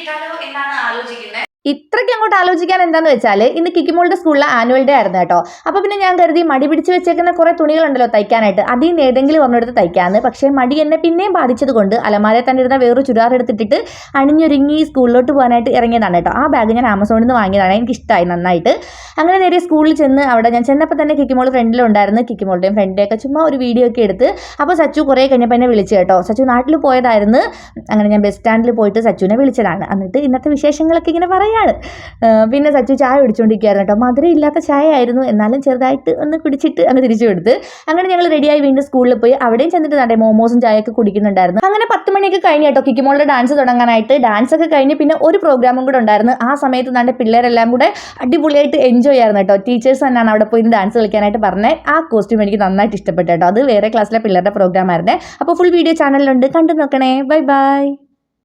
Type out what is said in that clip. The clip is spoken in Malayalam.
ഇട്ടാലോ എന്നാണ് ആലോചിക്കുന്നത്. ഇത്രയ്ക്ക് അങ്ങോട്ട് ആലോചിക്കാൻ എന്താന്ന് വെച്ചാൽ ഇന്ന് കിക്കിമോളുടെ സ്കൂളിലെ ആനുവൽ ഡേ ആയിരുന്നു കേട്ടോ. അപ്പോൾ പിന്നെ ഞാൻ കരുതി മടി പിടിച്ച് വെച്ചേക്കുന്ന കുറേ തുണികളുണ്ടല്ലോ തയ്ക്കാനായിട്ട്, അതിൽ നിന്ന് ഏതെങ്കിലും ഒരെടുത്ത് തയ്ക്കാമെന്ന്. പക്ഷേ മടി എന്നെ പിന്നെയും ബാധിച്ചത് കൊണ്ട് അലമാരയിൽ തന്നെ ഇരുന്ന വേറൊരു ചുരിദാർ എടുത്തിട്ടിട്ട് അണിഞ്ഞൊരുങ്ങി സ്കൂളിലോട്ട് പോകാനായിട്ട് ഇറങ്ങിയതാണ് കേട്ടോ. ആ ബാഗ് ഞാൻ ആമസോണിൽ നിന്ന് വാങ്ങിയതാണ്, എനിക്ക് ഇഷ്ടമായി നന്നായിട്ട്. അങ്ങനെ നേരെ സ്കൂളിൽ ചെന്ന് അവിടെ ഞാൻ ചെന്നപ്പോൾ തന്നെ കിക്കിമോൾ ഫ്രണ്ടിലുണ്ടായിരുന്നു. കിക്കിമോളുടെയും ഫ്രണ്ടിൻ്റെയൊക്കെ ചുമ്മാ ഒരു വീഡിയോ ഒക്കെ എടുത്ത്. അപ്പോൾ സച്ചു കുറേ കഴിഞ്ഞപ്പോൾ എന്നെ വിളിച്ചു കേട്ടോ. സച്ചു നാട്ടിൽ പോയതായിരുന്നു. അങ്ങനെ ഞാൻ ബസ് സ്റ്റാൻഡിൽ പോയിട്ട് സച്ചുവിനെ വിളിച്ചതാണ്. എന്നിട്ട് ഇന്നത്തെ വിശേഷങ്ങളൊക്കെ ഇങ്ങനെ പറയാണ്. പിന്നെ സച്ചു ചായ കുടിച്ചുകൊണ്ടിരിക്കുകയായിരുന്നു കേട്ടോ. മധുരം ഇല്ലാത്ത ചായ ആയിരുന്നു, എന്നാലും ചെറുതായിട്ട് ഒന്ന് കുടിച്ചിട്ട് അങ്ങ് തിരിച്ചു കൊടുത്ത്. അങ്ങനെ ഞങ്ങൾ റെഡിയായി വീണ്ടും സ്കൂളിൽ പോയി. അവിടെയും ചെന്നിട്ട് തന്നെ മോമോസും ചായയൊക്കെ കുടിക്കുന്നുണ്ടായിരുന്നു. അങ്ങനെ 10 മണിയൊക്കെ കഴിഞ്ഞ് കേട്ടോ കിക്കിമോളുടെ ഡാൻസ് തുടങ്ങാനായിട്ട്. ഡാൻസ് ഒക്കെ കഴിഞ്ഞ് പിന്നെ ഒരു പ്രോഗ്രാമും കൂടെ ഉണ്ടായിരുന്നു. ആ സമയത്ത് നമ്മുടെ പിള്ളേരെല്ലാം കൂടെ അടിപൊളിയായിട്ട് എൻജോയ് ആയിരുന്നു കേട്ടോ. ടീച്ചേഴ്സ് തന്നെയാണ് അവിടെ പോയി ഡാൻസ് കളിക്കാനായിട്ട് പറഞ്ഞത്. ആ കോസ്റ്റ്യൂം എനിക്ക് നന്നായിട്ട് ഇഷ്ടപ്പെട്ടു കേട്ടോ. അത് വേറെ ക്ലാസ്സിലെ പിള്ളേരുടെ പ്രോഗ്രാം ആയിരുന്നേ. അപ്പോൾ ഫുൾ വീഡിയോ ചാനലിലുണ്ട്, കണ്ടു നോക്കണേ. Bye bye.